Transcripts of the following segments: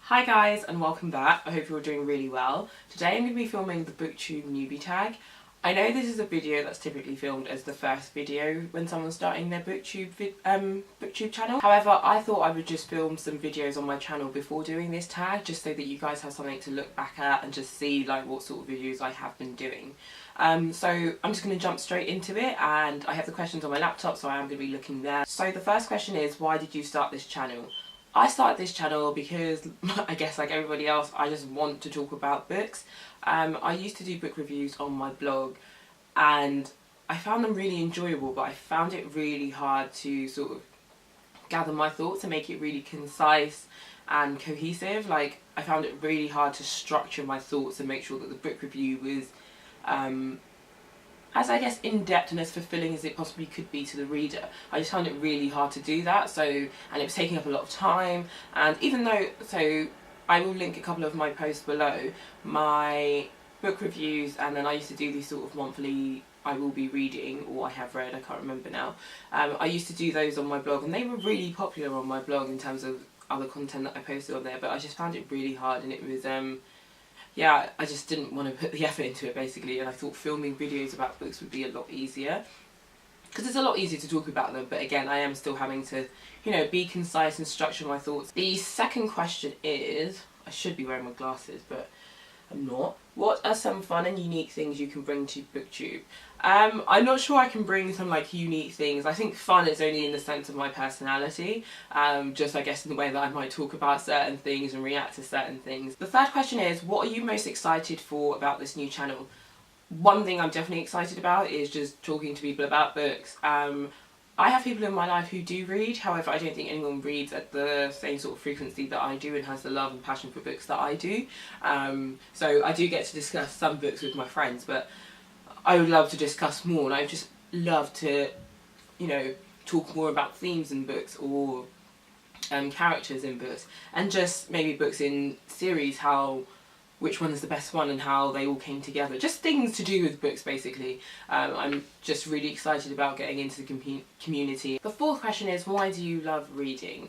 Hi guys and welcome back. I hope you're doing really well. Today I'm going to be filming the Booktube Newbie tag. I know this is a video that's typically filmed as the first video when someone's starting their Booktube channel. However, I thought I would just film some videos on my channel before doing this tag, just so that you guys have something to look back at and just see like what sort of videos I have been doing. So I'm just going to jump straight into it, and I have the questions on my laptop, so I am going to be looking there. So the first question is, why did you start this channel? I started this channel because, I guess like everybody else, I just want to talk about books. I used to do book reviews on my blog and I found them really enjoyable, but I found it really hard to sort of gather my thoughts and make it really concise and cohesive. Like, I found it really hard to structure my thoughts and make sure that the book review was as, I guess, in-depth and as fulfilling as it possibly could be to the reader. I just found it really hard to do that, and it was taking up a lot of time. And even though, so I will link a couple of my posts below, my book reviews, and then I used to do these sort of monthly I will be reading, or I have read, I can't remember now. I used to do those on my blog, and they were really popular on my blog in terms of other content that I posted on there, but I just found it really hard, and it was yeah, I just didn't want to put the effort into it basically, and I thought filming videos about books would be a lot easier, because it's a lot easier to talk about them, but again, I am still having to, you know, be concise and structure my thoughts. The second question is, I should be wearing my glasses, but I'm not. What are some fun and unique things you can bring to BookTube? I'm not sure I can bring some like unique things. I think fun is only in the sense of my personality, just I guess in the way that I might talk about certain things and react to certain things. The third question is, what are you most excited for about this new channel? One thing I'm definitely excited about is just talking to people about books. I have people in my life who do read, however I don't think anyone reads at the same sort of frequency that I do and has the love and passion for books that I do. So I do get to discuss some books with my friends, but I would love to discuss more, and I just love to, you know, talk more about themes in books, or characters in books, and just maybe books in series, which one is the best one and how they all came together. Just things to do with books basically. I'm just really excited about getting into the community. The fourth question is, why do you love reading?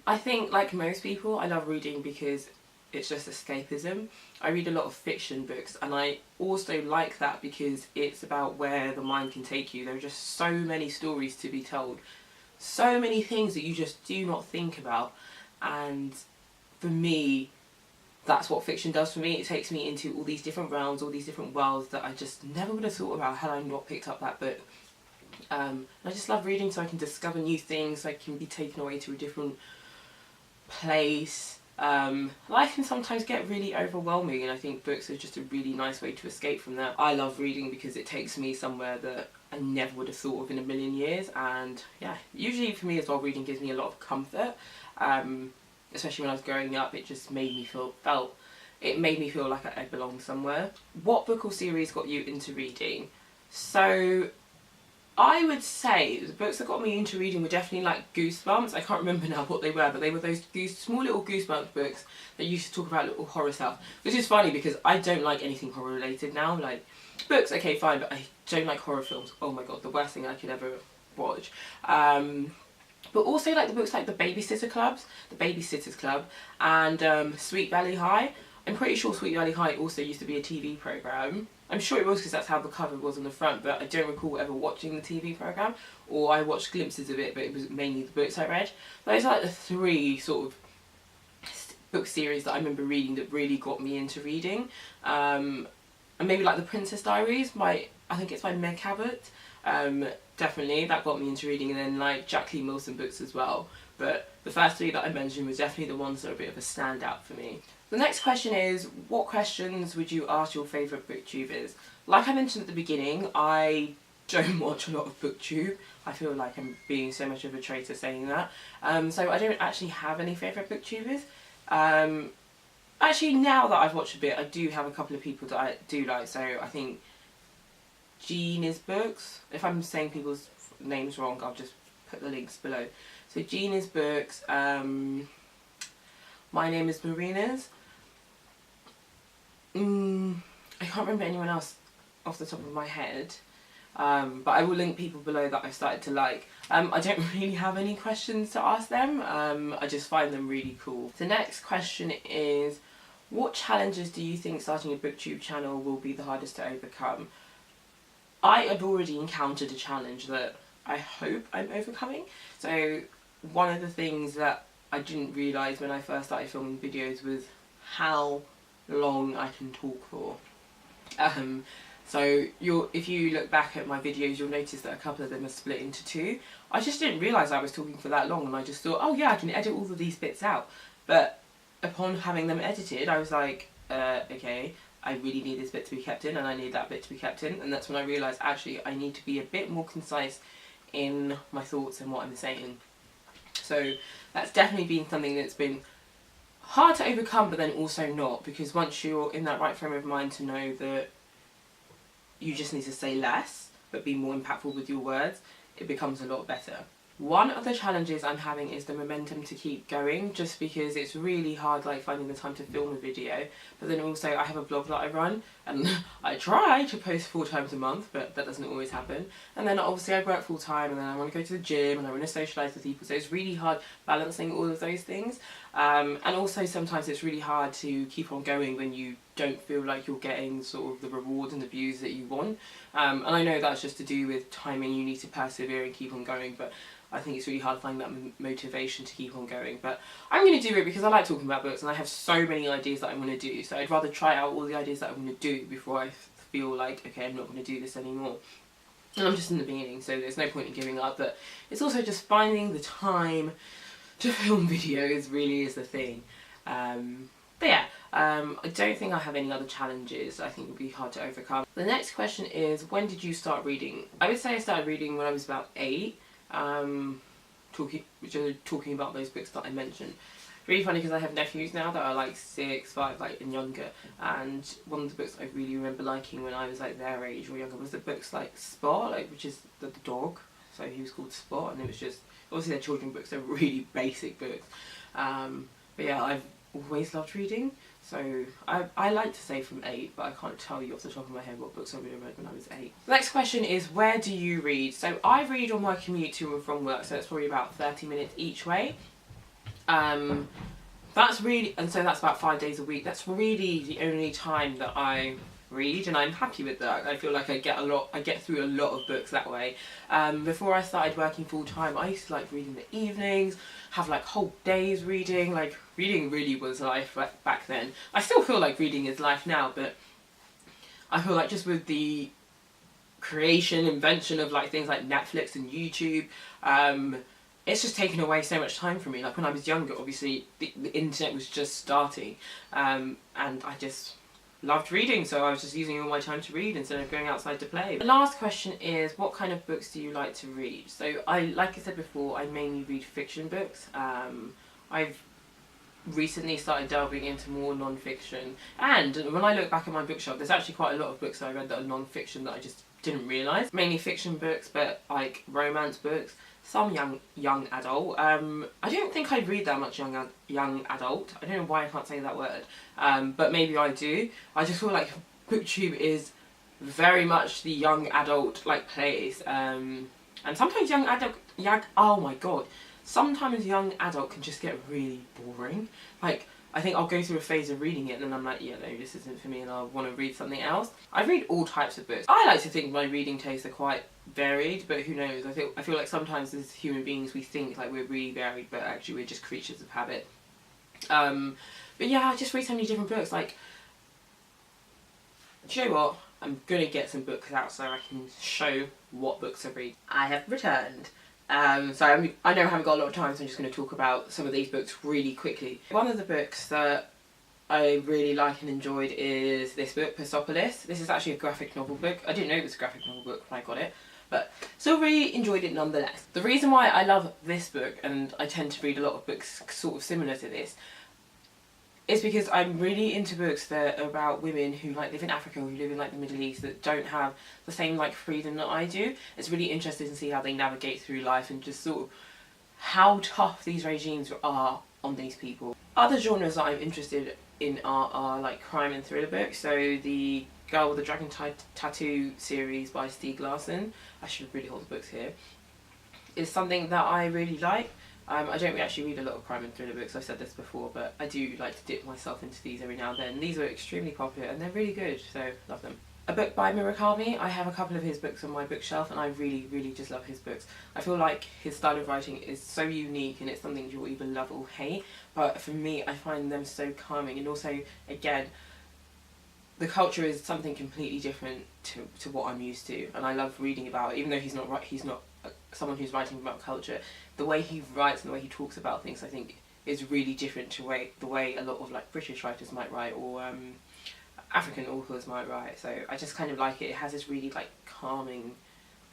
I think, like most people, I love reading because it's just escapism. I read a lot of fiction books, and I also like that because it's about where the mind can take you. There are just so many stories to be told, so many things that you just do not think about, and for me, that's what fiction does for me. It takes me into all these different realms, all these different worlds that I just never would have thought about had I not picked up that book. I just love reading, so I can discover new things, I can be taken away to a different place. Life can sometimes get really overwhelming, and I think books are just a really nice way to escape from that. I love reading because it takes me somewhere that I never would have thought of in a million years, and yeah, usually for me as well, reading gives me a lot of comfort. Especially when I was growing up, it just made me feel like I belonged somewhere. What book or series got you into reading? So I would say the books that got me into reading were definitely like Goosebumps. I can't remember now what they were, but they were those small little Goosebumps books that used to talk about little horror stuff. Which is funny because I don't like anything horror related now. Like, books, okay fine, but I don't like horror films. Oh my god, the worst thing I could ever watch. But also like the books like The Babysitter's Club and Sweet Valley High. I'm pretty sure Sweet Valley High also used to be a TV programme. I'm sure it was because that's how the cover was on the front, but I don't recall ever watching the TV programme, or I watched glimpses of it, but it was mainly the books I read. Those are like the three sort of book series that I remember reading that really got me into reading. And maybe like The Princess Diaries, I think it's by Meg Cabot. Definitely, that got me into reading, and then like Jack Lee Wilson books as well. But the first three that I mentioned was definitely the ones that are a bit of a standout for me. The next question is, what questions would you ask your favourite booktubers? Like I mentioned at the beginning, I don't watch a lot of booktube. I feel like I'm being so much of a traitor saying that. So I don't actually have any favourite booktubers. Actually, now that I've watched a bit, I do have a couple of people that I do like. So I think Gina's books. If I'm saying people's names wrong, I'll just put the links below. So Gina's books, My Name is Marina's. I can't remember anyone else off the top of my head. But I will link people below that I've started to like. I don't really have any questions to ask them. I just find them really cool. The next question is, what challenges do you think starting a booktube channel will be the hardest to overcome? I have already encountered a challenge that I hope I'm overcoming. So one of the things that I didn't realise when I first started filming videos was how long I can talk for. So if you look back at my videos, you'll notice that a couple of them are split into two. I just didn't realise I was talking for that long, and I just thought, oh yeah, I can edit all of these bits out. But upon having them edited, I was like, okay, I really need this bit to be kept in, and I need that bit to be kept in. And that's when I realised, actually, I need to be a bit more concise in my thoughts and what I'm saying. So that's definitely been something that's been hard to overcome, but then also not, because once you're in that right frame of mind to know that you just need to say less but be more impactful with your words, it becomes a lot better. One of the challenges I'm having is the momentum to keep going, just because it's really hard like finding the time to film a video. But then also I have a blog that I run, and I try to post 4 times a month, but that doesn't always happen. And then obviously I work full time, and then I want to go to the gym, and I want to socialise with people, so it's really hard balancing all of those things. And also sometimes it's really hard to keep on going when you don't feel like you're getting sort of the rewards and the views that you want. And I know that's just to do with timing. You need to persevere and keep on going, but I think it's really hard to find that motivation to keep on going. But I'm going to do it because I like talking about books, and I have so many ideas that I want to do. So I'd rather try out all the ideas that I want to do before I feel like, okay, I'm not going to do this anymore. And I'm just in the beginning, so there's no point in giving up. But it's also just finding the time to film videos really is the thing. But yeah, I don't think I have any other challenges I think would be hard to overcome. The next question is, when did you start reading? I would say I started reading when I was about 8. Talking about those books that I mentioned. Really funny because I have nephews now that are like 6, 5, like and younger, and one of the books I really remember liking when I was like their age or younger was the books like Spot, like, which is the dog, so he was called Spot, and it was just, obviously they're children's books, they're really basic books, but yeah, I've always loved reading. So I like to say from 8, but I can't tell you off the top of my head what books I really read when I was 8. The next question is, where do you read? So I read on my commute to and from work, so it's probably about 30 minutes each way. That's really, and so that's about 5 days a week. That's really the only time that I read, and I'm happy with that. I feel like I get through a lot of books that way. Before I started working full time, I used to like reading in the evenings, have like whole days reading. Like, reading really was life back then. I still feel like reading is life now, but I feel like just with the invention of like things like Netflix and YouTube, it's just taken away so much time from me. Like when I was younger, obviously the internet was just starting, and I just loved reading, so I was just using all my time to read instead of going outside to play. The last question is, what kind of books do you like to read? So like I said before, I mainly read fiction books. I've recently started delving into more non-fiction, and when I look back at my bookshelf, there's actually quite a lot of books that I read that are non-fiction that I just didn't realise. Mainly fiction books, but like romance books, some young adult. I don't think I read that much young adult. I don't know why I can't say that word, but maybe I do. I just feel like BookTube is very much the young adult like place, and sometimes oh my god, sometimes young adult can just get really boring. Like, I think I'll go through a phase of reading it and then I'm like, yeah, no, this isn't for me, and I'll want to read something else. I read all types of books. I like to think my reading tastes are quite varied, but who knows? I feel like sometimes as human beings we think like we're really varied, but actually we're just creatures of habit. But yeah, I just read so many different books. Like, do you know what? I'm gonna get some books out so I can show what books I read. I have returned. So I know I haven't got a lot of time, so I'm just going to talk about some of these books really quickly. One of the books that I really like and enjoyed is this book, Persepolis. This is actually a graphic novel book. I didn't know it was a graphic novel book when I got it, but still really enjoyed it nonetheless. The reason why I love this book, and I tend to read a lot of books sort of similar to this, is because I'm really into books that are about women who like live in Africa, who live in like the Middle East, that don't have the same like freedom that I do. It's really interesting to see how they navigate through life and just sort of how tough these regimes are on these people. Other genres that I'm interested in art are like crime and thriller books. So the Girl with the Dragon Tattoo series by Stieg Larsson, I should really hold the books here, is something that I really like. I don't actually read a lot of crime and thriller books, I've said this before, but I do like to dip myself into these every now and then. These are extremely popular and they're really good, so love them. A book by Murakami. I have a couple of his books on my bookshelf and I really just love his books. I feel like his style of writing is so unique and it's something you'll either love or hate, but for me I find them so calming, and also, again, the culture is something completely different to what I'm used to, and I love reading about it. Even though he's not someone who's writing about culture, the way he writes and the way he talks about things, I think, is really different to the way a lot of like British writers might write, or African authors might write. So I just kind of like it. It has this really like calming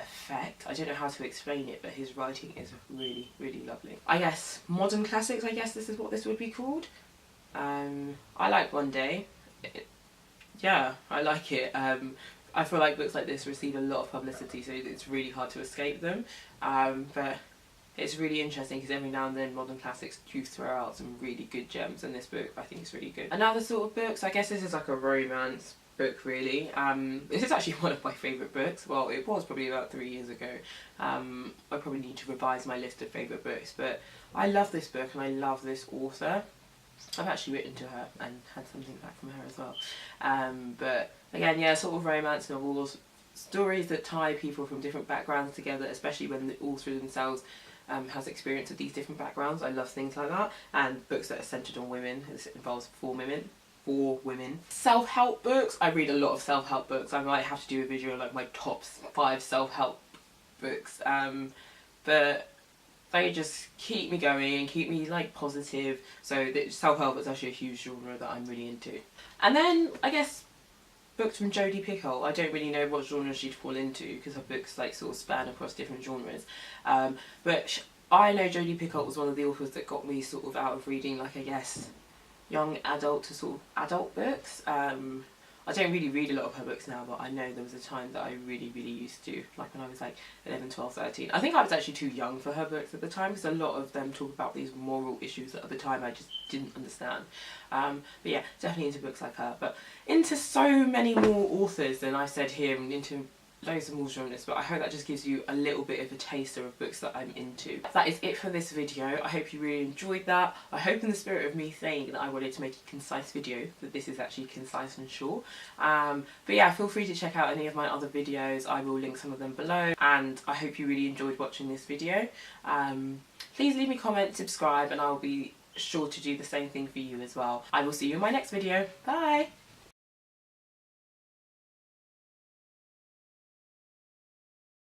effect. I don't know how to explain it, but his writing is really lovely. I guess modern classics, I guess this is what this would be called. I like One Day. Yeah, I like it. I feel like books like this receive a lot of publicity, so it's really hard to escape them. But it's really interesting because every now and then modern classics do throw out some really good gems, and this book I think is really good. Another sort of books, I guess this is like a romance book really. This is actually one of my favourite books. Well, it was probably about 3 years ago. I probably need to revise my list of favourite books, but I love this book and I love this author. I've actually written to her and had something back from her as well. But again, yeah, sort of romance novels, stories that tie people from different backgrounds together, especially when the author themselves has experience of these different backgrounds. I love things like that, and books that are centred on women. This involves four women. Self-help books. I read a lot of self-help books. I might have to do a video like my top 5 self-help books. But they just keep me going and keep me like positive. So self-help is actually a huge genre that I'm really into. And then I guess books from Jodi Picoult. I don't really know what genre she'd fall into because her books like sort of span across different genres. But I know Jodi Picoult was one of the authors that got me sort of out of reading, like, I guess, young adult to sort of adult books. I don't really read a lot of her books now, but I know there was a time that I really used to, like when I was like 11, 12, 13. I think I was actually too young for her books at the time because a lot of them talk about these moral issues that at the time I just didn't understand. But yeah, definitely into books like her, but into so many more authors than I said here, and into loads of more genres. But I hope that just gives you a little bit of a taster of books that I'm into. That is it for this video. I hope you really enjoyed that. I hope, in the spirit of me saying that I wanted to make a concise video, that this is actually concise and short. But yeah, feel free to check out any of my other videos. I will link some of them below, and I hope you really enjoyed watching this video. Please leave me a comment, subscribe, and I'll be sure to do the same thing for you as well. I will see you in my next video. Bye!